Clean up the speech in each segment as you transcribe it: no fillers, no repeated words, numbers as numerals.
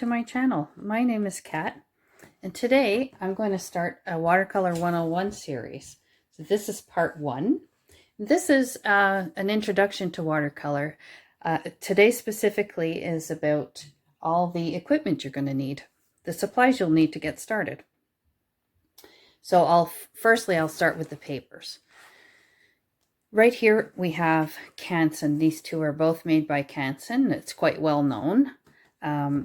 to my channel. My name is Kat, and today I'm going to start a Watercolor 101 series. So this is part 1. This is an introduction to watercolor. Today specifically is about all the equipment you're going to need, the supplies you'll need to get started. So firstly I'll start with the papers. Right here we have Canson. These two are both made by Canson. It's quite well known.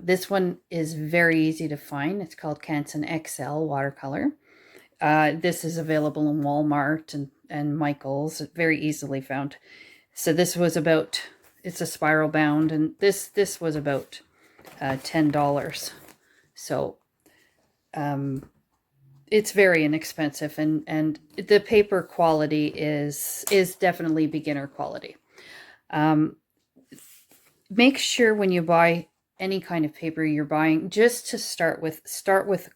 This one is very easy to find. It's called Canson XL watercolor. This is available in Walmart and Michael's, very easily found. So this was about, it's a spiral bound, and this was about $10. So it's very inexpensive, and the paper quality is definitely beginner quality. Make sure when you buy any kind of paper you're buying, just to start with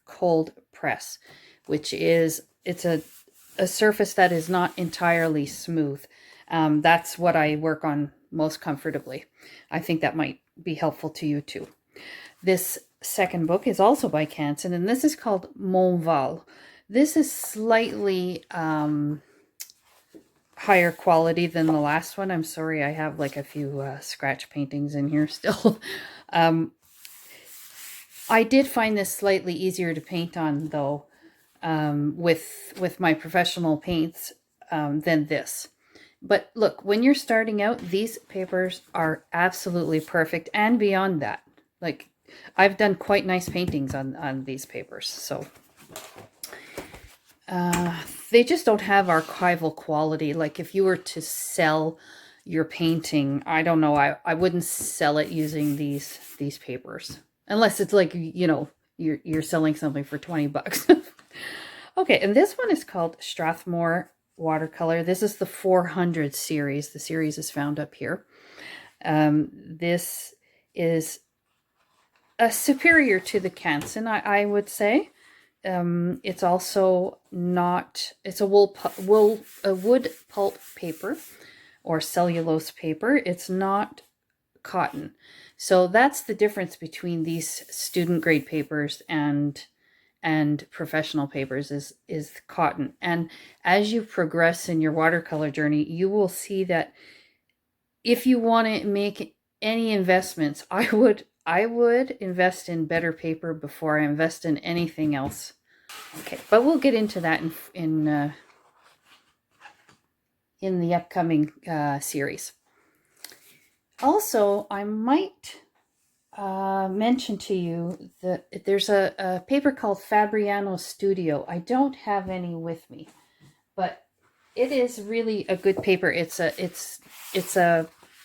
cold press, which is, it's a surface that is not entirely smooth. That's what I work on most comfortably. I think that might be helpful to you too. This second book is also by Canson, and this is called Monval. This is slightly higher quality than the last one. I'm sorry, I have like a few scratch paintings in here still. I did find this slightly easier to paint on though, with my professional paints than this. But look, when you're starting out, these papers are absolutely perfect, and beyond that. Like, I've done quite nice paintings on these papers, so they just don't have archival quality. Like, if you were to sell your painting, I don't know, I wouldn't sell it using these papers, unless it's like, you know, you're selling something for 20 bucks. Okay, and this one is called Strathmore watercolor. This is the 400 series. The series is found up here. This is superior to the Canson, I would say. It's also not, it's a wood pulp paper or cellulose paper. It's not cotton. So that's the difference between these student grade papers and professional papers is cotton. And as you progress in your watercolor journey, you will see that if you want to make any investments, I would invest in better paper before I invest in anything else. Okay, but we'll get into that in the upcoming series. Also, I might mention to you that there's a paper called Fabriano Studio. I don't have any with me, but it is really a good paper. It's a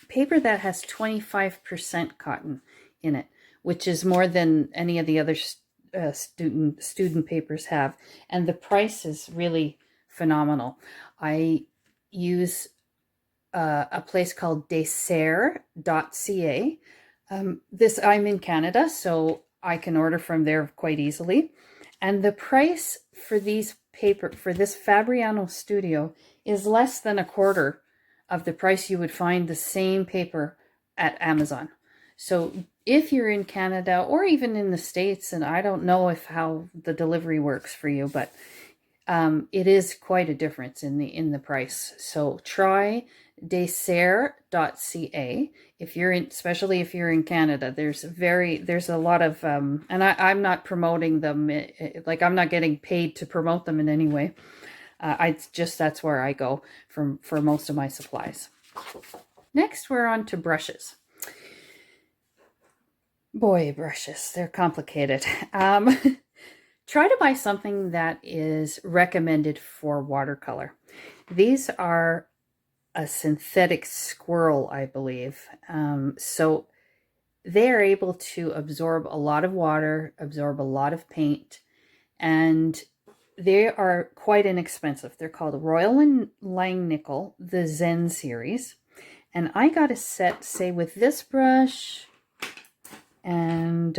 paper that has 25% cotton in it, which is more than any of the other student papers have, and the price is really phenomenal. I use a place called Desserts.ca. I'm in Canada, so I can order from there quite easily. And the price for this Fabriano Studio is less than a quarter of the price you would find the same paper at Amazon. So if you're in Canada or even in the States, and I don't know how the delivery works for you, but it is quite a difference in the price. So try Desserts.ca especially if you're in Canada. There's a lot of and I'm not promoting them, like I'm not getting paid to promote them in any way. That's where I go for most of my supplies. Next, we're on to brushes. Boy, brushes, they're complicated. Try to buy something that is recommended for watercolor. These are a synthetic squirrel, I believe. So they are able to absorb a lot of water, absorb a lot of paint, and they are quite inexpensive. They're called Royal Langnickel, the Zen series. And I got a set, say with this brush and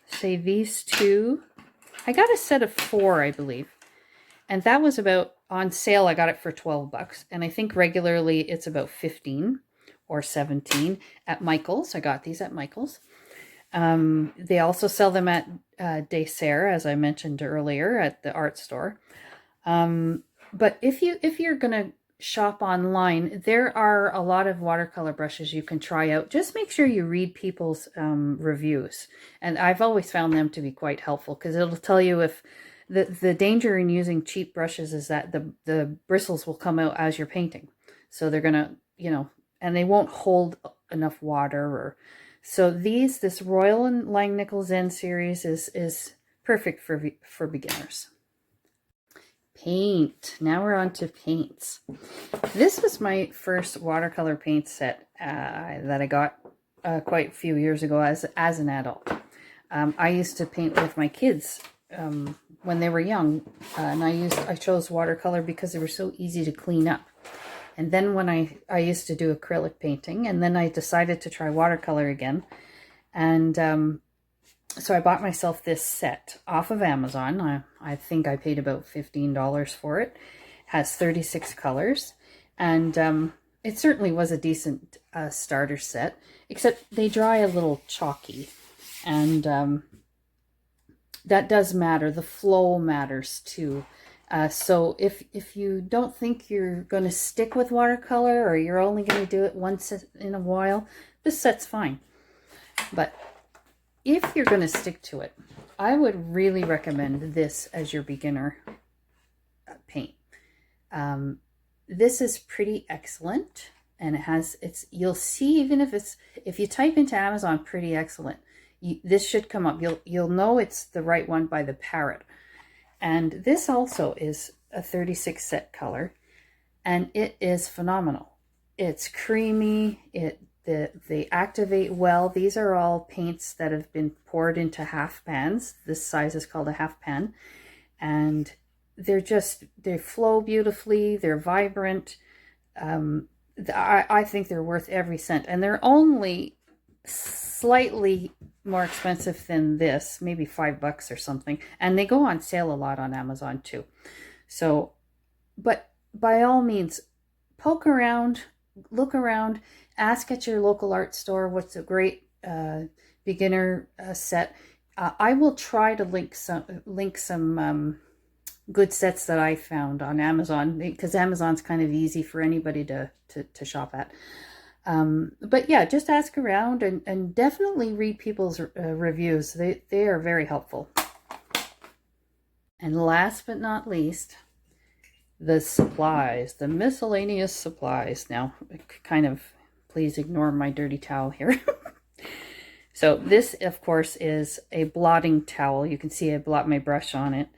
say these two. I got a set of 4, I believe. And that was about, on sale, I got it for 12 bucks. And I think regularly it's about 15 or 17 at Michael's. I got these at Michael's. They also sell them at Dessert, as I mentioned earlier, at the art store. But if you're gonna shop online, there are a lot of watercolor brushes you can try out. Just make sure you read people's reviews, and I've always found them to be quite helpful, because it'll tell you if the danger in using cheap brushes is that the bristles will come out as you're painting, so they're gonna, you know, and they won't hold enough water. Or so this Royal and Langnickel Zen series is perfect for beginners. Paint. Now we're on to paints. This was my first watercolor paint set that I got quite a few years ago as an adult. I used to paint with my kids when they were young, and I chose watercolor because they were so easy to clean up. And then when I used to do acrylic painting, and then I decided to try watercolor again, and so I bought myself this set off of Amazon. I think I paid about $15 for it. It has 36 colors, and it certainly was a decent starter set, except they dry a little chalky, and that does matter. The flow matters too. So if you don't think you're going to stick with watercolor, or you're only going to do it once in a while, this set's fine. But if you're going to stick to it, I would really recommend this as your beginner paint. This is pretty excellent, and you'll see, even if you type into Amazon pretty excellent, this should come up. You'll know it's the right one by the parrot. And this also is a 36 set color, and it is phenomenal. It's creamy. They activate well. These are all paints that have been poured into half pans. This size is called a half pan. And they flow beautifully. They're vibrant. I think they're worth every cent. And they're only slightly more expensive than this, maybe $5 or something. And they go on sale a lot on Amazon too. So, but by all means, poke around, look around, ask at your local art store what's a great beginner set. I will try to link some good sets that I found on Amazon, because Amazon's kind of easy for anybody to shop at. But yeah, just ask around, and definitely read people's reviews. They are very helpful. And last but not least, the supplies, the miscellaneous supplies. Now, kind of, please ignore my dirty towel here. So this, of course, is a blotting towel. You can see I blot my brush on it.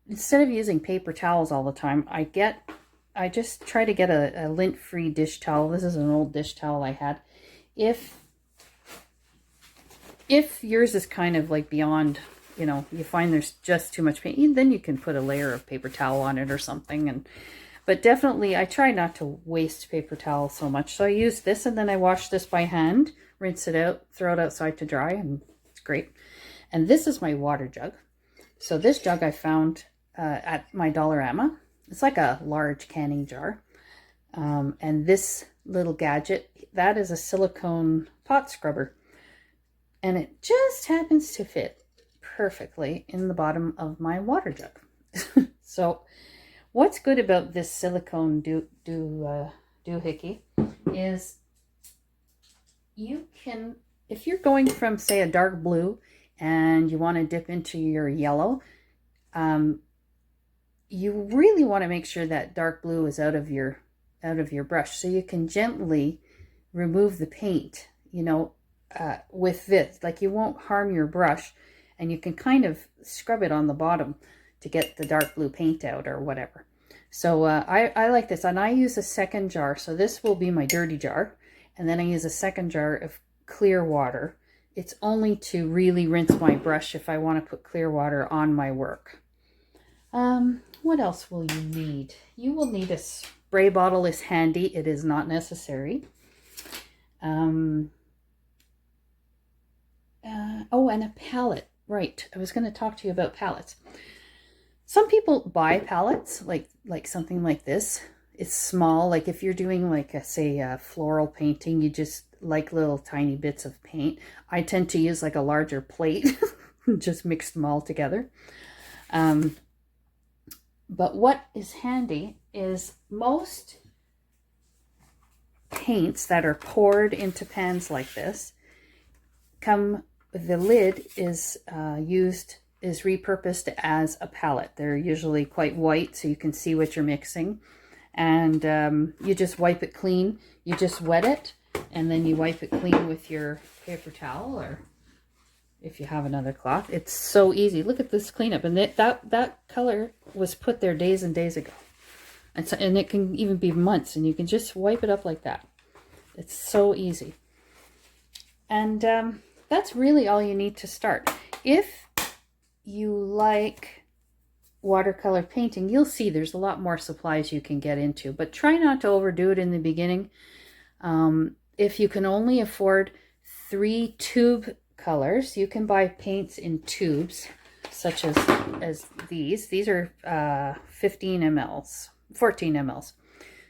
Instead of using paper towels all the time, I just try to get a lint-free dish towel. This is an old dish towel I had. If yours is kind of like beyond, you know, you find there's just too much paint, then you can put a layer of paper towel on it or something. But definitely, I try not to waste paper towel so much. So I use this, and then I wash this by hand, rinse it out, throw it outside to dry, and it's great. And this is my water jug. So this jug I found at my Dollarama. It's like a large canning jar. And this little gadget, that is a silicone pot scrubber. And it just happens to fit perfectly in the bottom of my water jug. So what's good about this silicone doohickey is you can, if you're going from, say, a dark blue and you want to dip into your yellow, you really want to make sure that dark blue is out of your brush, so you can gently remove the paint, you know, with this. Like, you won't harm your brush, and you can kind of scrub it on the bottom to get the dark blue paint out or whatever. So I like this, and I use a second jar. So this will be my dirty jar, and then I use a second jar of clear water. It's only to really rinse my brush if I want to put clear water on my work. What else will you need? You will need a spray bottle. Is handy. It is not necessary. Oh, and a palette. Right. I was going to talk to you about palettes. Some people buy palettes, like something like this. It's small. Like if you're doing, like, say, a floral painting, you just like little tiny bits of paint. I tend to use like a larger plate, just mix them all together. But what is handy is most paints that are poured into pans like this the lid is repurposed as a palette. They're usually quite white so you can see what you're mixing, and you just wipe it clean. You just wet it and then you wipe it clean with your paper towel, or if you have another cloth. It's so easy. Look at this cleanup, and that color was put there days and days ago, and it can even be months, and you can just wipe it up like that. It's so easy. And that's really all you need to start. If you like watercolor painting, you'll see there's a lot more supplies you can get into, but try not to overdo it in the beginning. If you can only afford 3 tube colors, you can buy paints in tubes, such as these. These are 15 mLs, 14 mLs.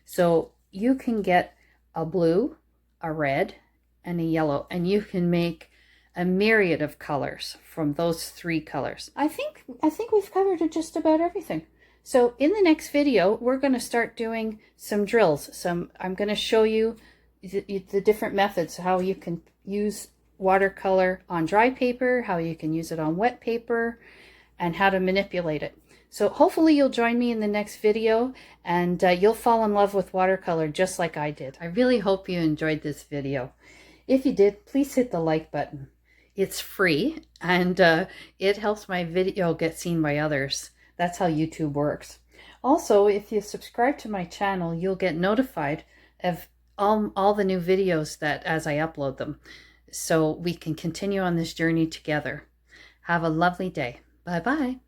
So you can get a blue, a red, and a yellow, and you can make a myriad of colors from those 3 colors. I think we've covered just about everything. So in the next video, we're going to start doing some drills. I'm going to show you the different methods, how you can use watercolor on dry paper, how you can use it on wet paper, and how to manipulate it. So hopefully you'll join me in the next video, and you'll fall in love with watercolor just like I did. I really hope you enjoyed this video. If you did, please hit the like button. It's free, and it helps my video get seen by others. That's how YouTube works. Also, if you subscribe to my channel, you'll get notified of all the new videos as I upload them, so we can continue on this journey together. Have a lovely day. Bye-bye.